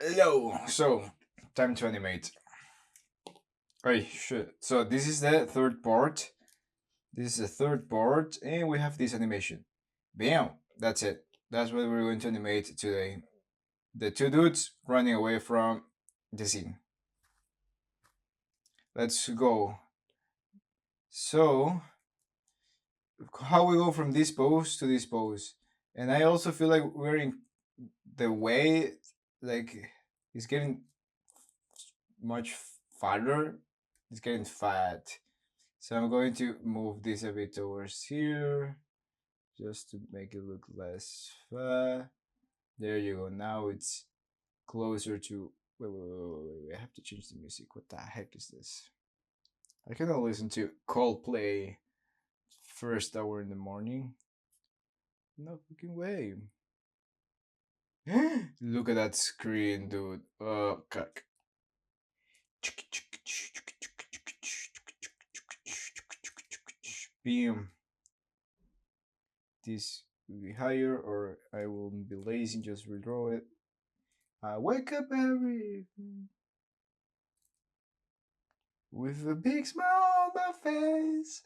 Hello. So, time to animate. Oh shit. So this is the third part. This is the third part, and we have this animation. Bam. That's it. That's what we're going to animate today. The two dudes running away from the scene. Let's go. So, how we go from this pose to this pose, and I also feel like we're in the way, like it's getting much farther. It's getting fat. So I'm going to move this a bit towards here, just to make it look less fat. There you go. Now it's closer to. Wait. I have to change the music. What the heck is this? I cannot listen to Coldplay first hour in the morning. No fucking way. Look at that screen, dude. Cuck. Beam. This will be higher, or I will be lazy and just redraw it. I wake up every evening with a big smile on my face.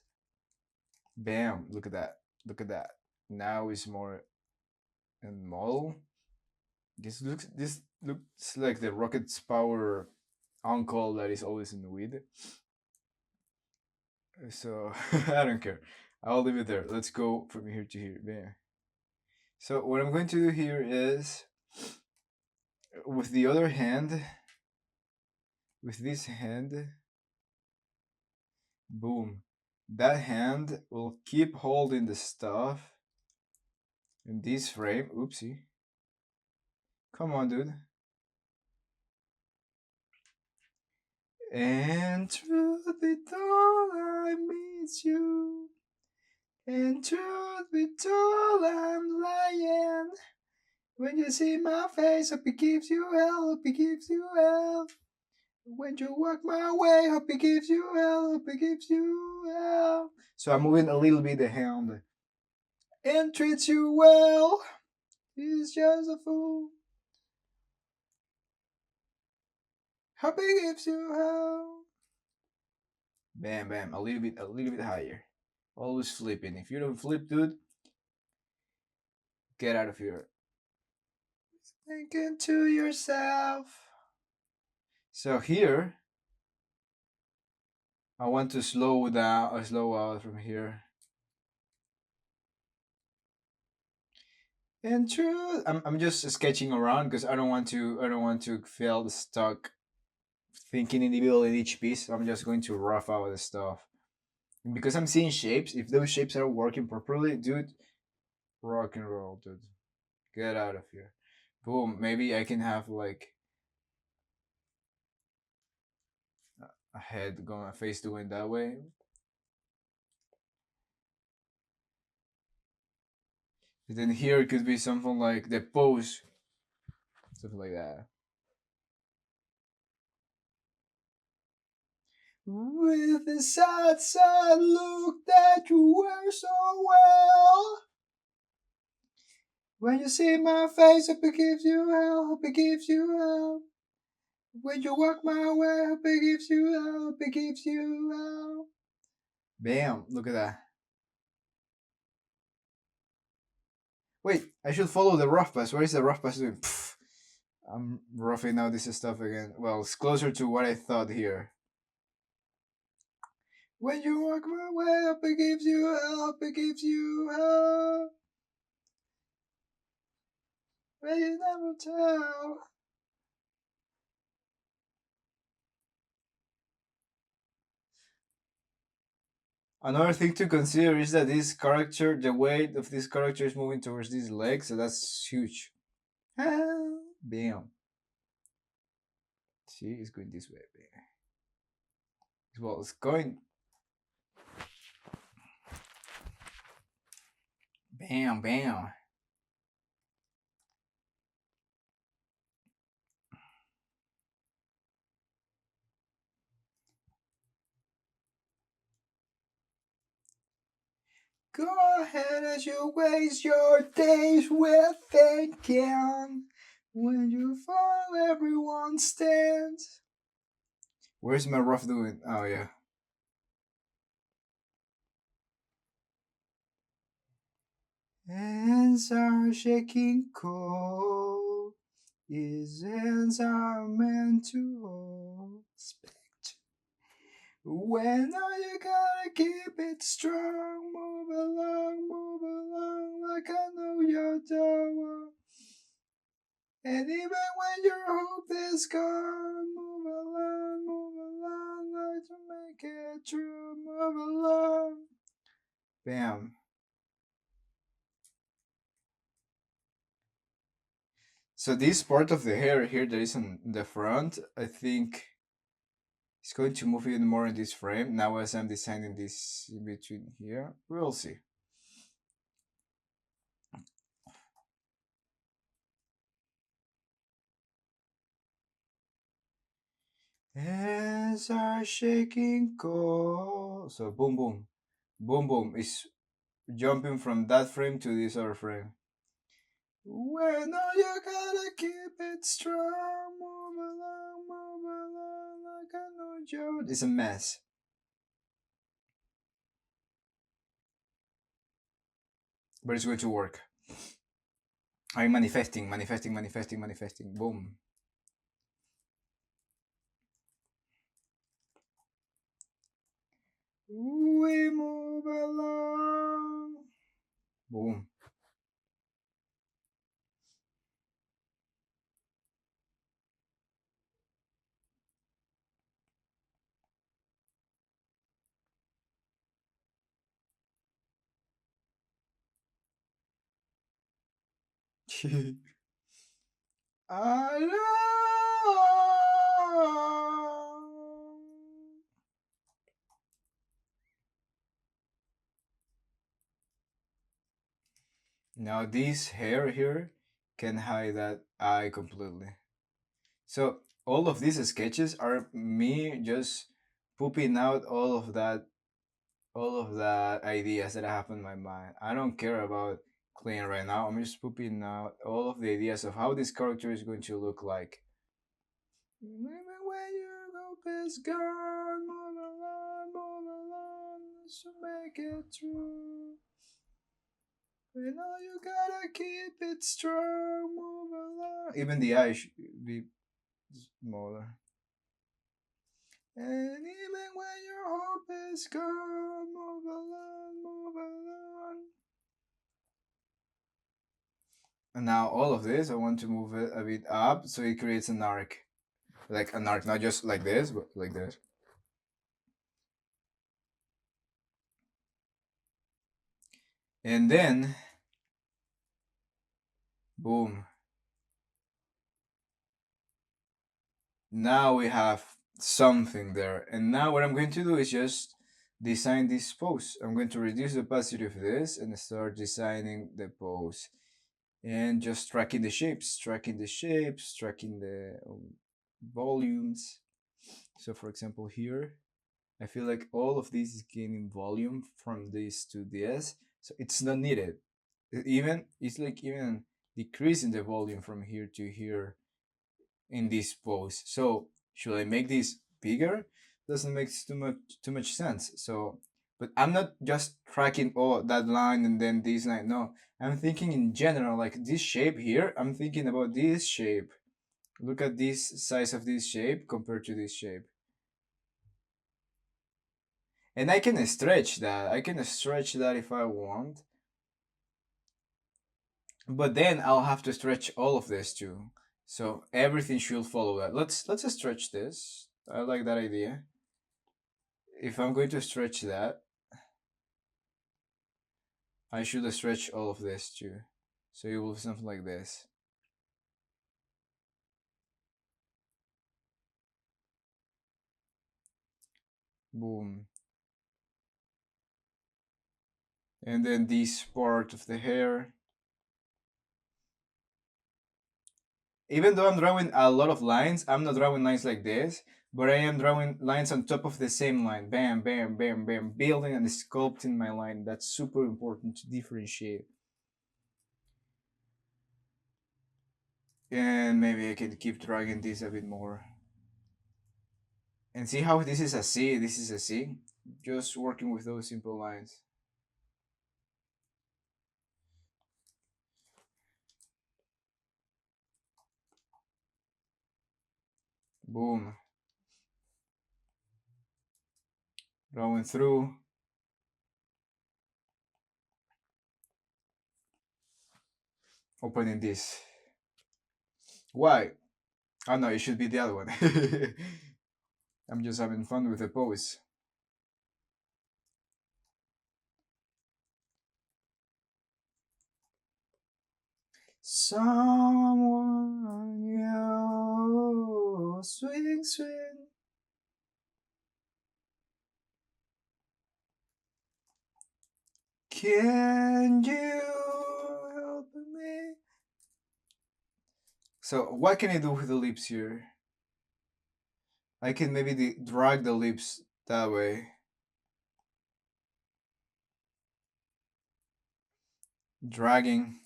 Bam! Look at that. Look at that. Now it's more in model. This looks like the Rocket's Power uncle that is always in the weed. So I don't care. I'll leave it there. Let's go from here to here. Bam. So what I'm going to do here is with the other hand, with this hand, boom. That hand will keep holding the stuff in this frame. Oopsie. Come on, dude. And truth be told, I miss you. And truth be told, I'm lying. When you see my face, hope it gives you hell, hope it gives you hell. When you walk my way, hope it gives you hell, hope it gives you hell. So I'm moving a little bit the hand. And treats you well. He's just a fool. Hope it gives you hell. Bam, bam. A little bit higher. Always flipping. If you don't flip, dude, get out of here. Thinking to yourself. So here, I want to slow down, or slow out from here. And true, I'm just sketching around because I don't want to feel stuck thinking individually in each piece. So I'm just going to rough out the stuff because I'm seeing shapes. If those shapes are working properly, dude, rock and roll, dude. Get out of here. Boom. Maybe I can have like a head going, a face doing that way. And then here it could be something like the pose, something like that. With the sad, sad look that you wear so well. When you see my face, hope it gives you hell, hope it gives you hell. When you walk my way, hope it gives you hell, hope it gives you hell. Bam, look at that. Wait, I should follow the rough pass. What is the rough pass doing? Pfft, I'm roughing out this stuff again. Well, it's closer to what I thought here. When you walk my way, hope it gives you hell, hope it gives you hell. But you never tell. Another thing to consider is that this character, the weight of this character is moving towards these legs, so that's huge. Bam. See, it's going this way. Well, it's going. Bam, bam. Go ahead as you waste your days with thinking. When you fall, everyone stands. Where's my rough doing? Oh yeah. Hands are shaking cold. His hands are meant to hold. When are you gonna keep it strong? Move along like I know you're the one. And even when your hope is gone, move along, like to make it true, move along. Bam. So this part of the hair here that is on the front, I think it's going to move even more in this frame. Now as I'm designing this in between here, we'll see. Hands are shaking cold. So boom boom. Boom boom is jumping from that frame to this other frame. When are you gonna keep it strong? Move along like I know you. It's a mess. But it's going to work. I'm manifesting, manifesting, manifesting, manifesting. Boom. We move along. Boom. Alone. Now this hair here can hide that eye completely. So all of these sketches are me just pooping out all of the ideas that I have in my mind. I don't care about clean right now. I'm just pooping out all of the ideas of how this character is going to look like. Even when your hope is gone, move along, to make it true. We know you gotta keep it strong, move along. Even the eye should be smaller. And even when your hope is gone, move along, move along. And now all of this, I want to move it a bit up so it creates an arc. Like an arc, not just like this, but like this. And then, boom. Now we have something there. And now what I'm going to do is just design this pose. I'm going to reduce the opacity of this and start designing the pose. And just tracking the shapes, tracking the shapes, tracking the volumes. So for example here, I feel like all of this is gaining volume from this to this. So it's not needed. It's like even decreasing the volume from here to here in this pose. So should I make this bigger? Doesn't make too much sense. So but I'm not just tracking that line and then this line. No, I'm thinking in general, like this shape here. I'm thinking about this shape. Look at this size of this shape compared to this shape. And I can stretch that. I can stretch that if I want. But then I'll have to stretch all of this too. So everything should follow that. Let's stretch this. I like that idea. If I'm going to stretch that, I should stretch all of this too. So it will be something like this. Boom. And then this part of the hair. Even though I'm drawing a lot of lines, I'm not drawing lines like this, but I am drawing lines on top of the same line. Bam, bam, bam, bam. Building and sculpting my line. That's super important to differentiate. And maybe I can keep dragging this a bit more. And see how this is a C, this is a C? Just working with those simple lines. Boom. Going through. Opening this. Why? Oh no, it should be the other one. I'm just having fun with the pose. Someone you swing, swing. Can you help me? So what can I do with the lips here? I can maybe drag the lips that way. Dragging.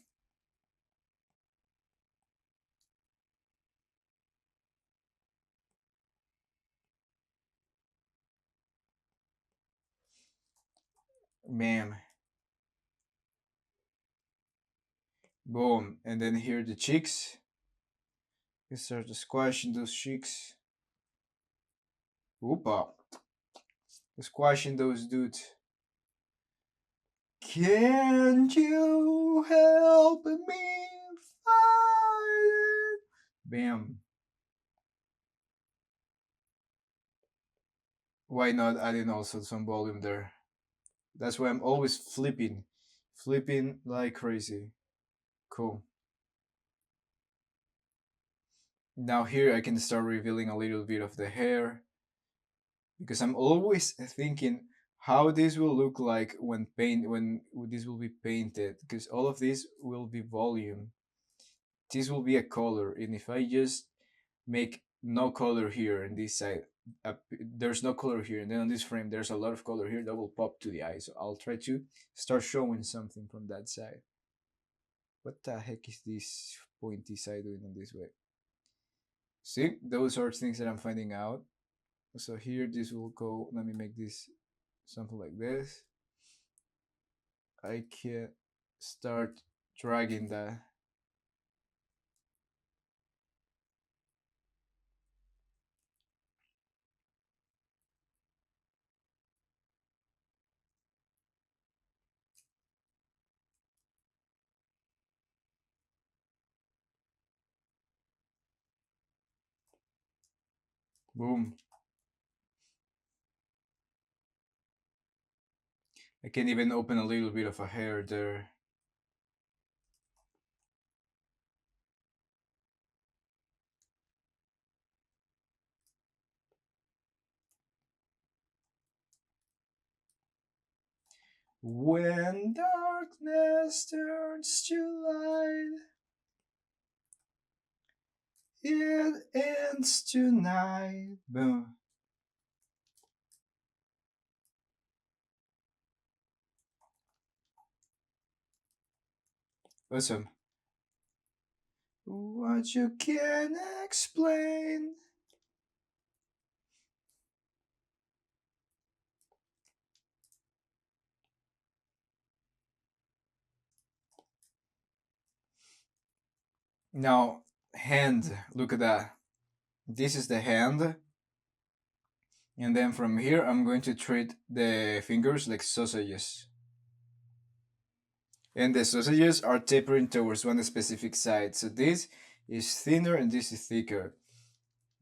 Bam. Boom. And then here the cheeks. You start to squashing those cheeks. Oopa. Squashing those dudes. Can you help me find? Bam. Why not adding also some volume there? That's why I'm always flipping. Flipping like crazy. Cool. Now here I can start revealing a little bit of the hair. Because I'm always thinking how this will look like when this will be painted. Because all of this will be volume. This will be a color. And if I just make no color here in this side, there's no color here, and then on this frame there's a lot of color here that will pop to the eye. So I'll try to start showing something from that side. What the heck is this pointy side doing in this way? See, those are things that I'm finding out. So here this will go, let me make this something like this. I can start dragging that. Boom. I can even open a little bit of a hair there. When darkness turns to light, it ends tonight. Boom. Awesome. What you can explain. Now, hand. Look at that. This is the hand. And then from here, I'm going to treat the fingers like sausages. And the sausages are tapering towards one specific side. So this is thinner and this is thicker.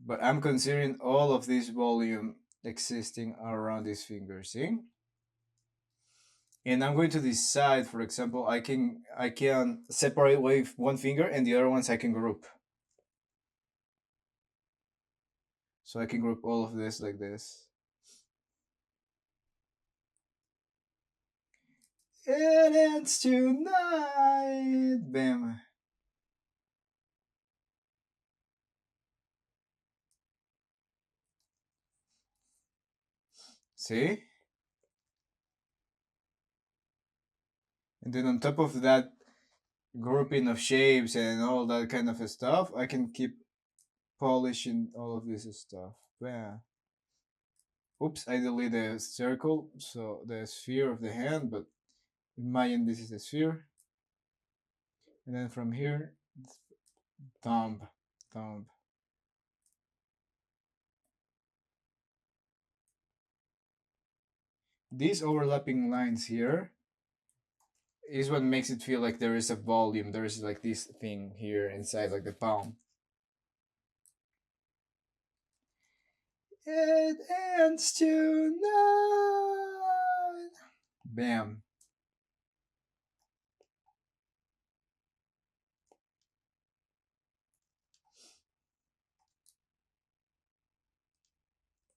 But I'm considering all of this volume existing around these fingers, see? And I'm going to decide, for example, I can separate with one finger and the other ones I can group. So I can group all of this like this. It ends tonight. Bam. See? And then on top of that, grouping of shapes and all that kind of stuff, I can keep polishing all of this stuff. Yeah. Oops, I delete the circle, so the sphere of the hand, but imagine this is the sphere. And then from here, thumb, thumb. These overlapping lines here is what makes it feel like there is a volume. There is like this thing here inside, like the palm. It ends tonight. Bam.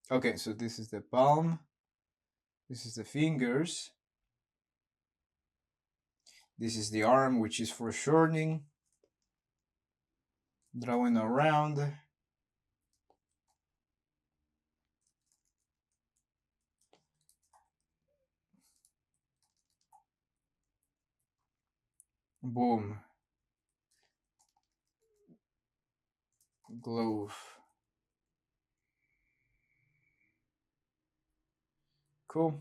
Okay, so this is the palm. This is the fingers. This is the arm, which is for shortening. Drawing around. Boom. Glove. Cool.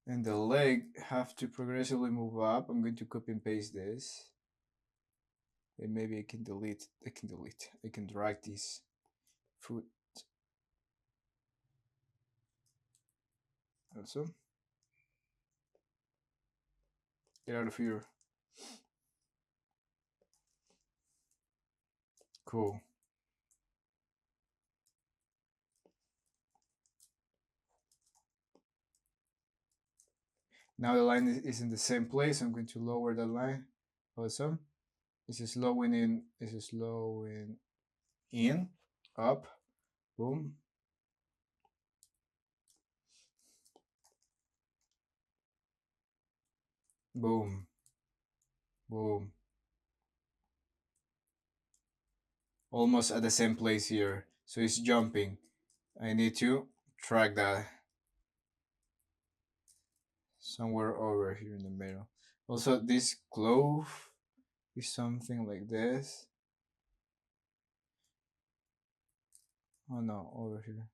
And the leg have to progressively move up. I'm going to copy and paste this. And maybe I can delete. I can drag this foot. Also. Get out of here. Cool. Now the line is in the same place. I'm going to lower the line. Awesome. This is slowing in. This is slowing in. Up. Boom. Boom. Boom. Almost at the same place here. So it's jumping. I need to track that somewhere over here in the middle. Also, this glove is something like this. Oh no, over here.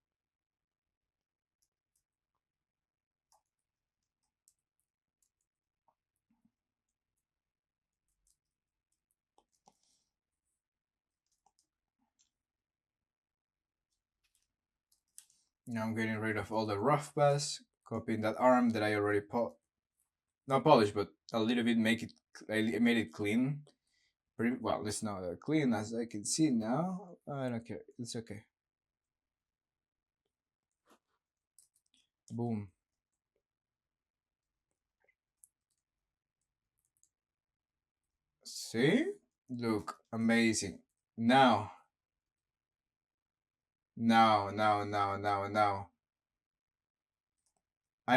Now I'm getting rid of all the rough pass, copying that arm that I already not polished, but a little bit I made it clean. Pretty well, it's not that clean as I can see now. I don't care, it's okay. Boom. See? Look, amazing. Now. I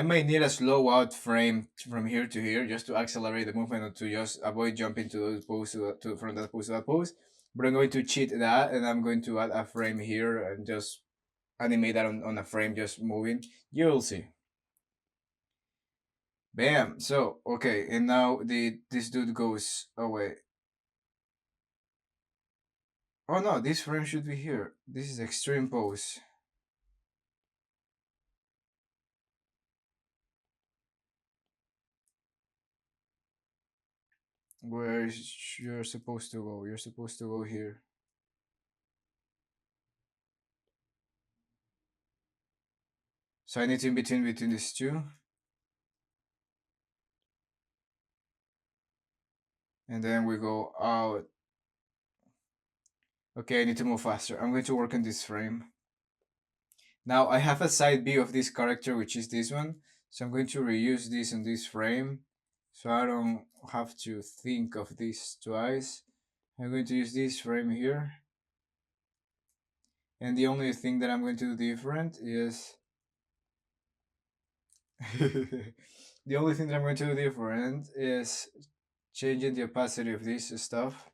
may need a slow out frame from here to here just to accelerate the movement or to just avoid jumping to those pose from that pose to that pose. But I'm going to cheat that and I'm going to add a frame here and just animate that on a frame just moving. You'll see. Bam. So okay, and now this dude goes away. Oh no, this frame should be here. This is extreme pose. Where is you're supposed to go? You're supposed to go here. So I need to in between these two. And then we go out. Okay, I need to move faster. I'm going to work on this frame. Now I have a side view of this character, which is this one. So I'm going to reuse this in this frame. So I don't have to think of this twice. I'm going to use this frame here. And the only thing that I'm going to do different is... the only thing that I'm going to do different is changing the opacity of this stuff.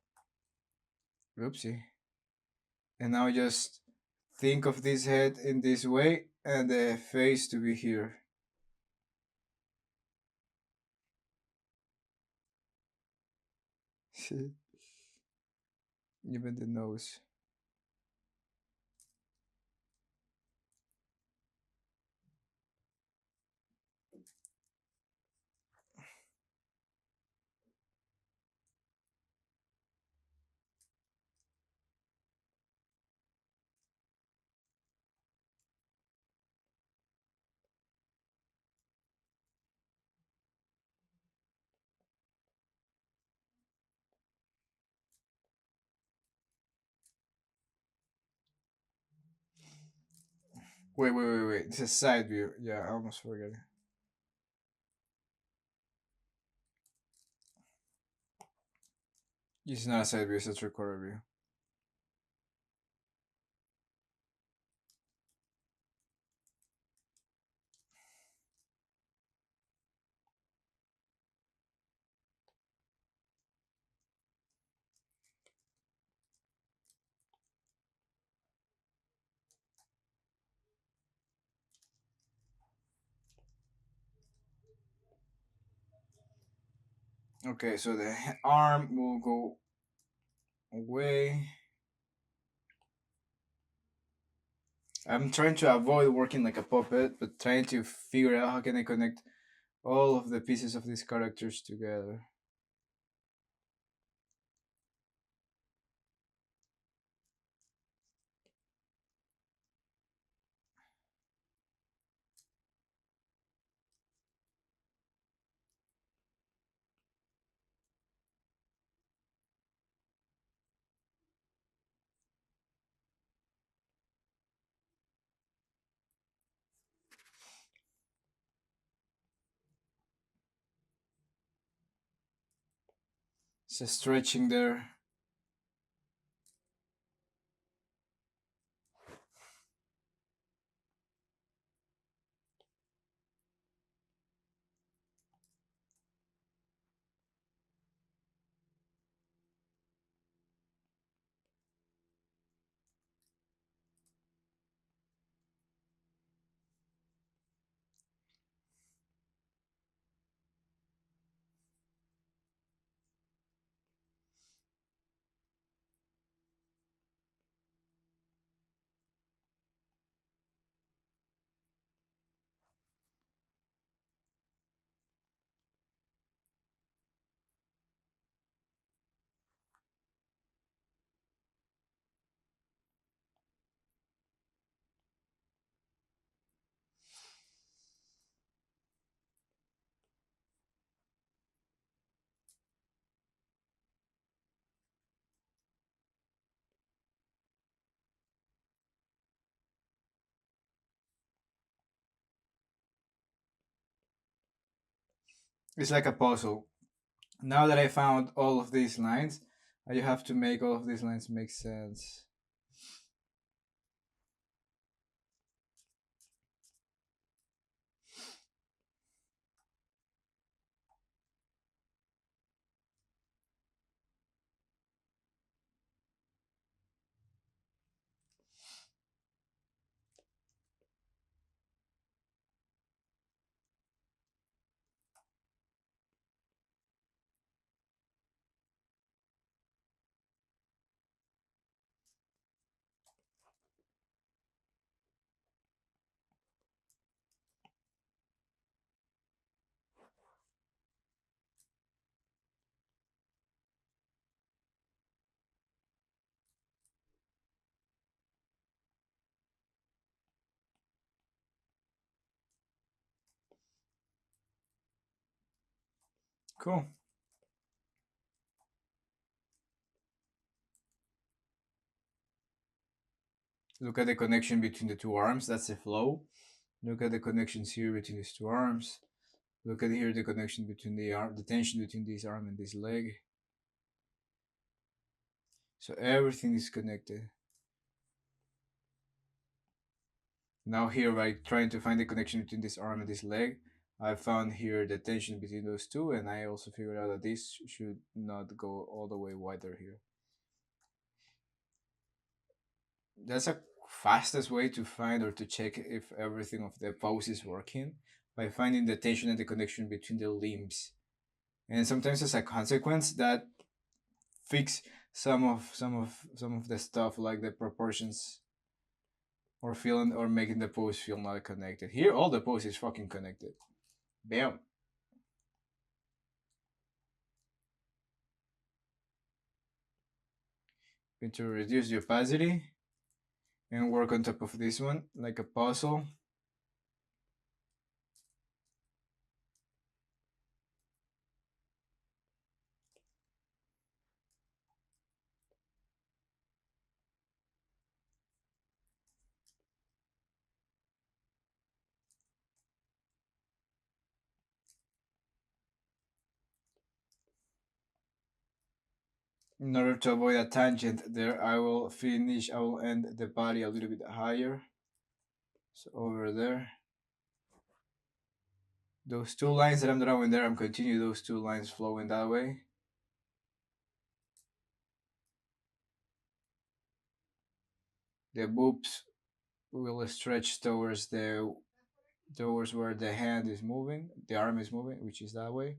Oopsie. And now just think of this head in this way and the face to be here. Even the nose. Wait. It's a side view. Yeah, I almost forgot. It's not a side view, it's a three-quarter view. Okay, so the arm will go away. I'm trying to avoid working like a puppet, but trying to figure out how can I connect all of the pieces of these characters together. It's a stretching there. It's like a puzzle. Now that I found all of these lines, I have to make all of these lines make sense. Cool. Look at the connection between the two arms. That's the flow. Look at the connections here between these two arms. Look at here the connection between the arm, the tension between this arm and this leg. So everything is connected. Now here, by trying to find the connection between this arm and this leg, I found here the tension between those two, and I also figured out that this should not go all the way wider here. That's a fastest way to find or to check if everything of the pose is working, by finding the tension and the connection between the limbs. And sometimes as a consequence, that fix some of the stuff like the proportions or feeling or making the pose feel not connected. Here, all the pose is fucking connected. Bam. Going to reduce the opacity and work on top of this one like a puzzle. In order to avoid a tangent there, I will end the body a little bit higher. So over there. Those two lines that I'm drawing there, I'm continue those two lines flowing that way. The boobs will stretch towards where the hand is moving, the arm is moving, which is that way.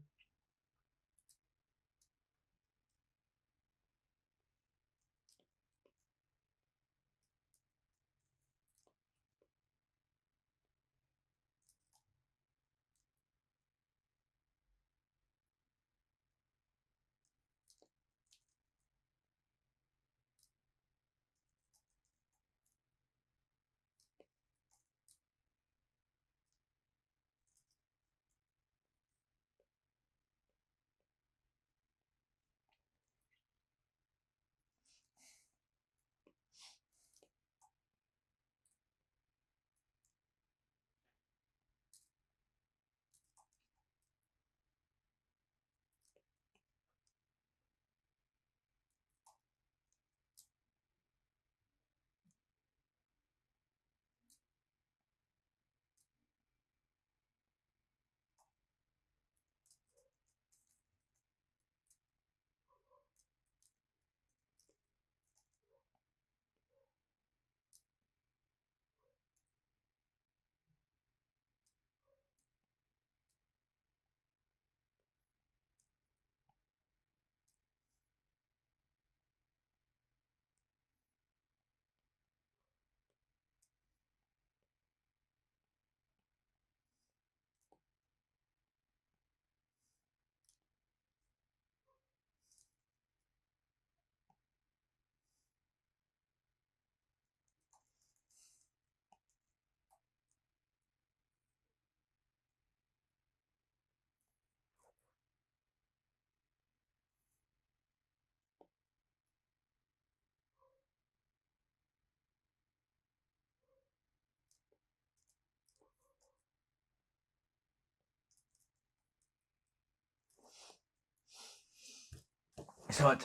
So I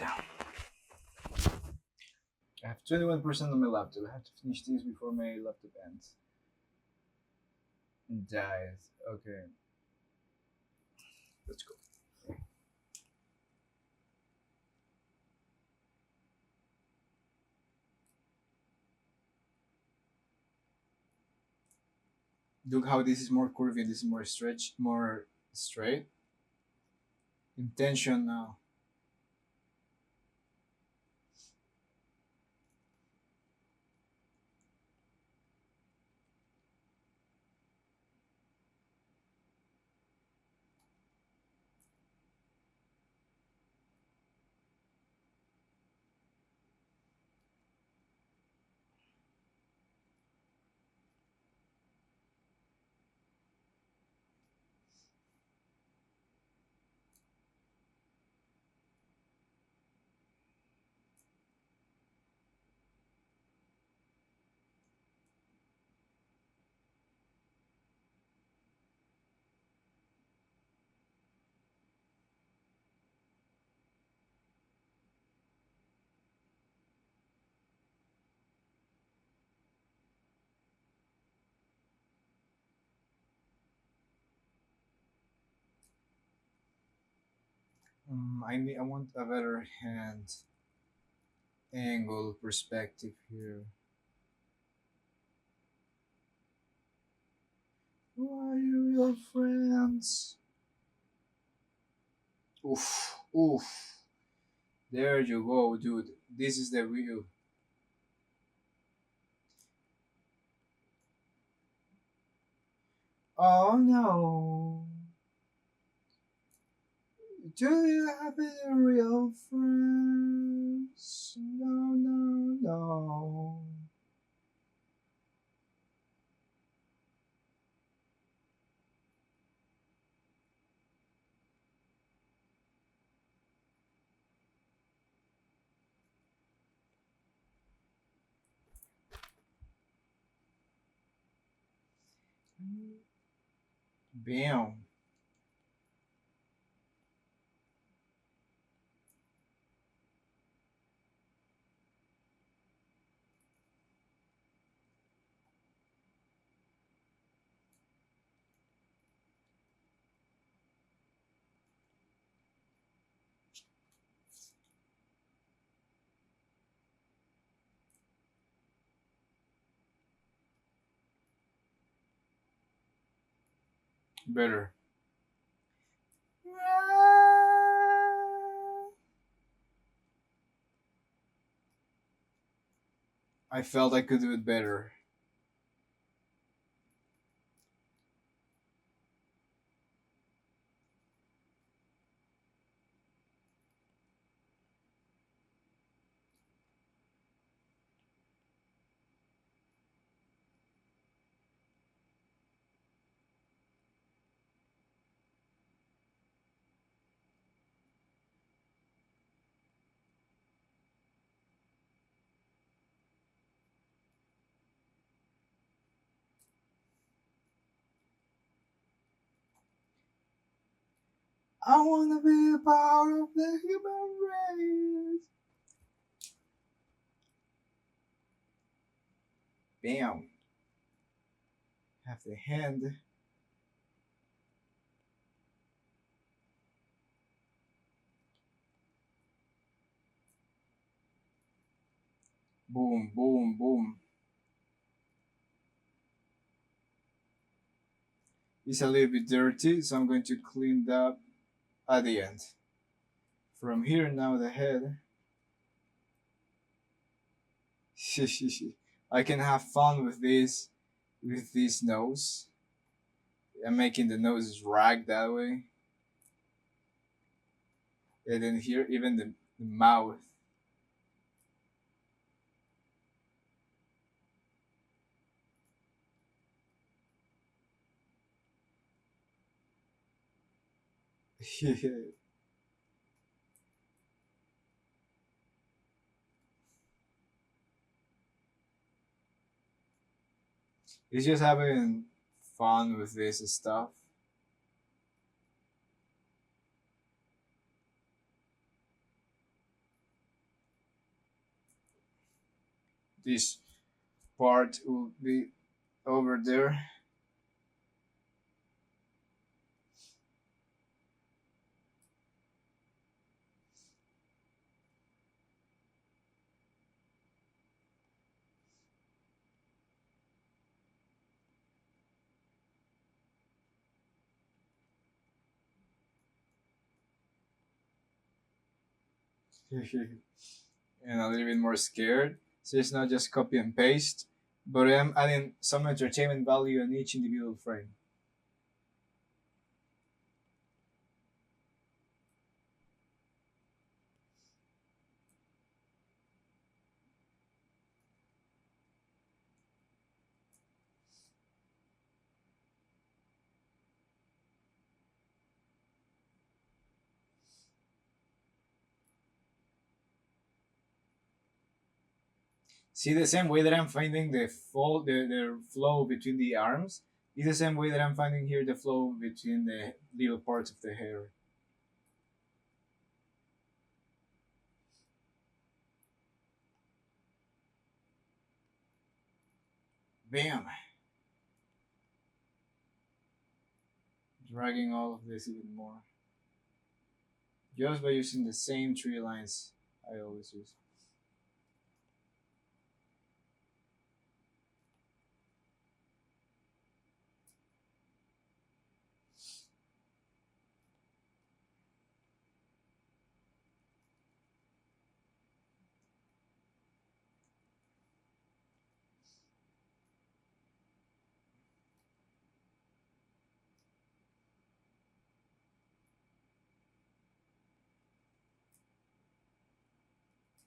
have 21% on my laptop. I have to finish this before my laptop ends. And dies. Okay. Let's go. Look how this is more curvy and this is more stretched, more straight. Intention now. I want a better hand angle perspective here. Who are you, your friends? Oof, oof. There you go, dude. This is the view. Oh no. Do you have any real friends? No, no, no. Bam. Better. I felt I could do it better. I wanna be a part of the human race. Bam. Have the hand. Boom, boom, boom. It's a little bit dirty, so I'm going to clean that at the end. From here now the head. I can have fun with this nose. I'm making the nose drag that way. And then here even the mouth. It's just having fun with this stuff. This part will be over there. And a little bit more scared. So it's not just copy and paste, but I'm adding some entertainment value in each individual frame. See the same way that I'm finding the flow between the arms is the same way that I'm finding here the flow between the little parts of the hair. Bam! Dragging all of this even more. Just by using the same three lines I always use.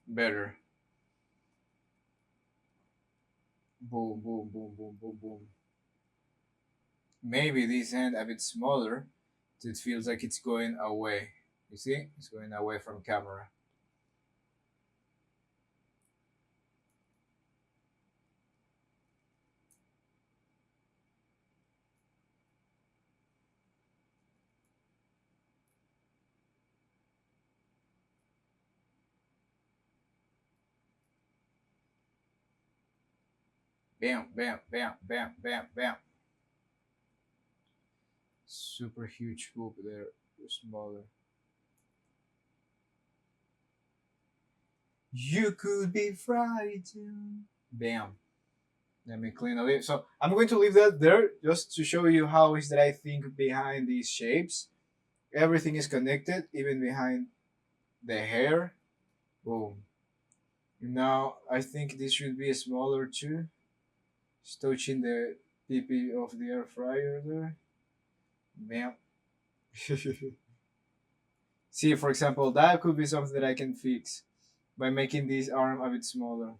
Better. Boom, boom, boom, boom, boom, boom. Maybe this hand a bit smaller. So it feels like it's going away. You see? It's going away from camera. Bam, bam, bam, bam, bam, bam. Super huge hoop there. Smaller. You could be frightened. Bam. Let me clean a little. So I'm going to leave that there just to show you how is that I think behind these shapes. Everything is connected, even behind the hair. Boom. Now I think this should be smaller too. Just touching the PP of the air fryer there. Bam. See, for example, that could be something that I can fix by making this arm a bit smaller.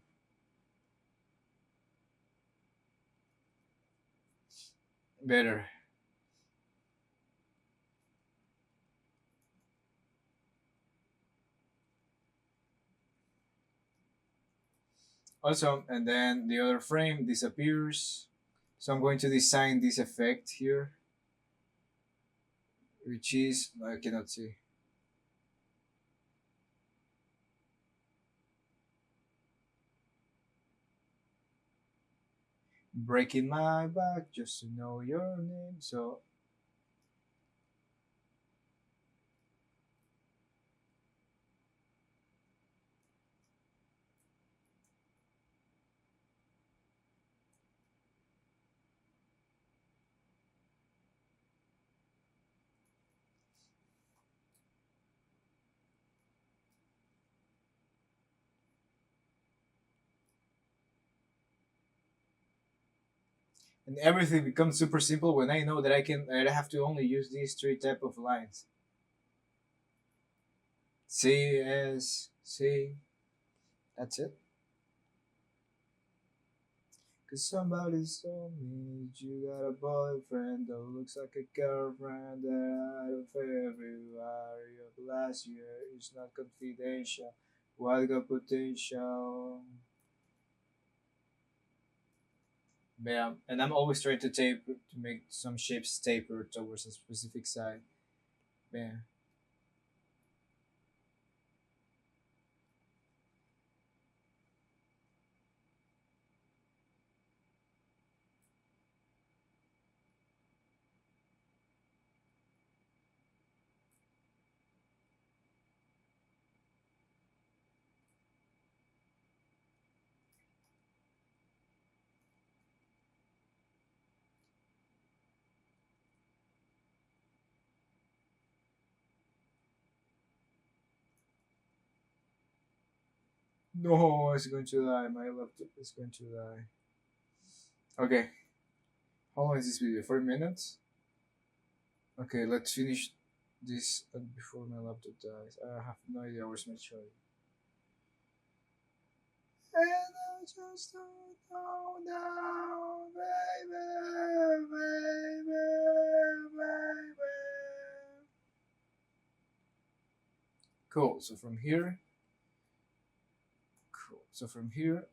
Better. Awesome. And then the other frame disappears. So I'm going to design this effect here, which is, I cannot see. Breaking my back just to know your name. So and everything becomes super simple when I know that I have to only use these three type of lines. C S C. That's it. Cause somebody told me you got a boyfriend that looks like a girlfriend that out of February of last year. It's not confidential. What got potential? Yeah, and I'm always trying to taper to make some shapes taper towards a specific side. Yeah. No, it's going to die. My laptop is going to die. Okay. How long is this video? 4 minutes? Okay, let's finish this before my laptop dies. I have no idea where's my charger. And I just don't know now, baby, baby, baby. Cool. So from here, cool. So from here,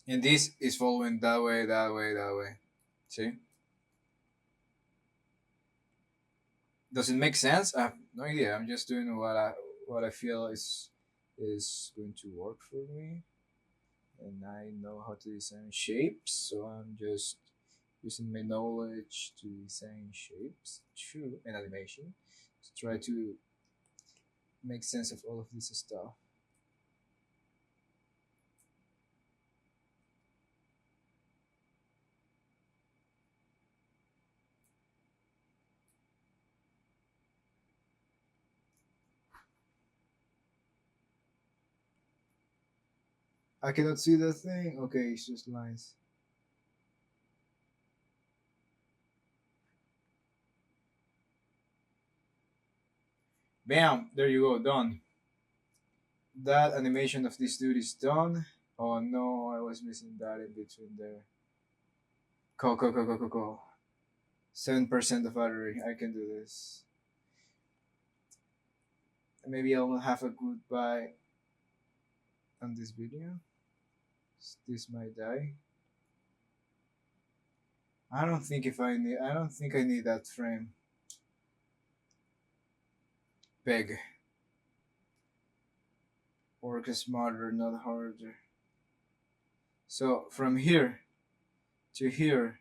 and this is following that way, that way, that way. See? Does it make sense? I have no idea. I'm just doing what I feel is going to work for me, and I know how to design shapes, so I'm just using my knowledge to design shapes through an animation to try to make sense of all of this stuff. I cannot see the thing. Okay, it's just lines. Bam! There you go, done. That animation of this dude is done. Oh no, I was missing that in between there. Go. 7% of battery. I can do this. Maybe I'll have a goodbye on this video. This might die. I don't think if I need. I don't think I need that frame. Big. Work is smarter, not harder. So from here to here.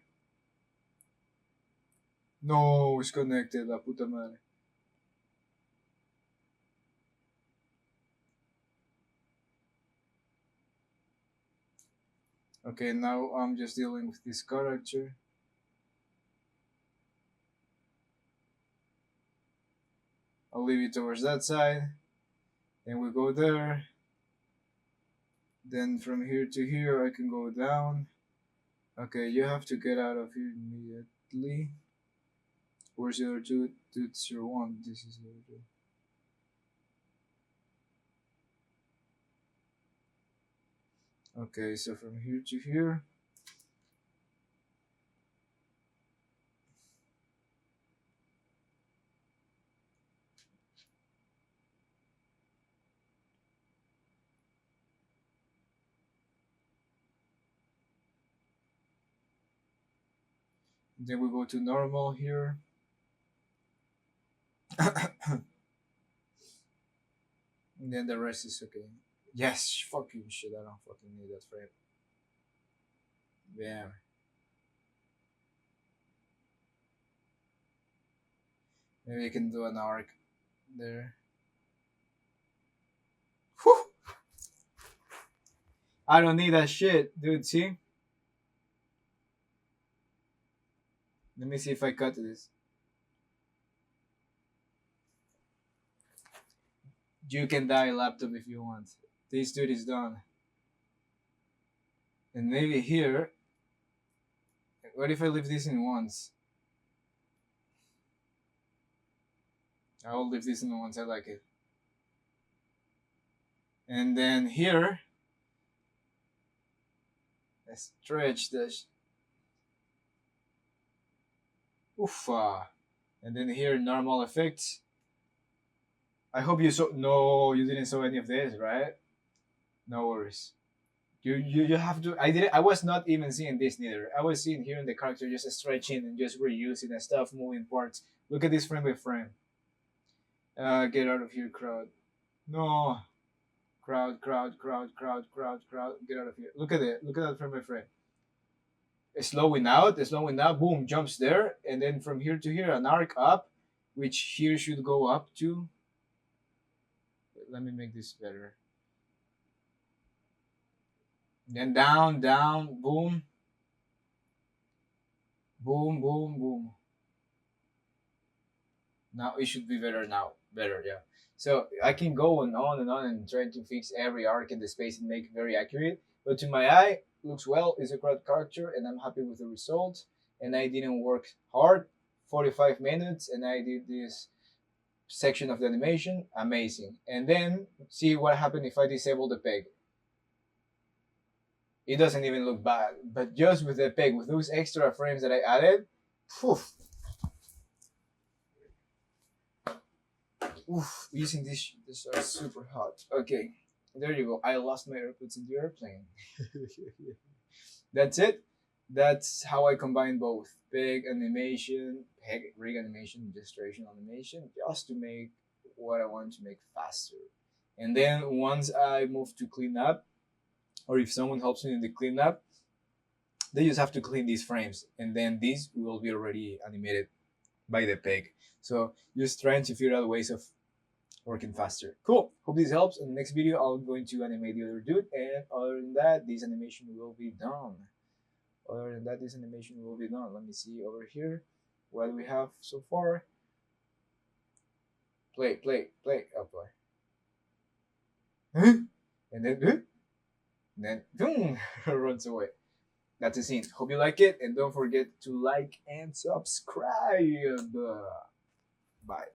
No, it's connected. La puta madre. Okay, now I'm just dealing with this character. I'll leave it towards that side. Then we go there. Then from here to here, I can go down. Okay, you have to get out of here immediately. Where's the other two? It's your one. This is the other two. Okay, so from here to here. Then we go to normal here. And then the rest is okay. Yes, fucking shit, I don't fucking need that frame. Yeah. Maybe I can do an arc there. Whew. I don't need that shit, dude, see? Let me see if I cut this. You can die laptop if you want. This dude is done. And maybe here. What if I leave this in once? I will leave this in once. I like it. And then here, I stretch this. Oofa. And then here, normal effects. I hope you saw. No, you didn't saw any of this, right? No worries. You have to. I didn't. I was not even seeing this neither. I was seeing here in the character just stretching and just reusing and stuff, moving parts. Look at this frame by frame. Get out of here, crowd. No. Crowd. Get out of here. Look at it. Look at that frame by frame. Slowing out, boom, jumps there, and then from here to here, an arc up, which here should go up to. Let me make this better. Then down, boom, boom. Now it should be better now. Better, yeah. So I can go on and try to fix every arc in the space and make it very accurate. But to my eye, looks well. It's a great character, and I'm happy with the result. And I didn't work hard. 45 minutes, and I did this section of the animation. Amazing. And then see what happened if I disable the peg. It doesn't even look bad. But just with the peg, with those extra frames that I added, poof. Oof, using this are super hot. Okay, there you go. I lost my AirPods in the airplane. That's it. That's how I combine both peg animation, peg rig animation, illustration animation, just to make what I want to make faster. And then once I move to clean up, or if someone helps me in the cleanup, they just have to clean these frames, and then these will be already animated by the peg. So just trying to figure out ways of working faster. Cool. Hope this helps. In the next video, I'm going to animate the other dude, and other than that, this animation will be done. Let me see over here what we have so far. Play. Oh, play. And then, And then boom, runs away. That's the scene. Hope you like it, and don't forget to like and subscribe. Bye.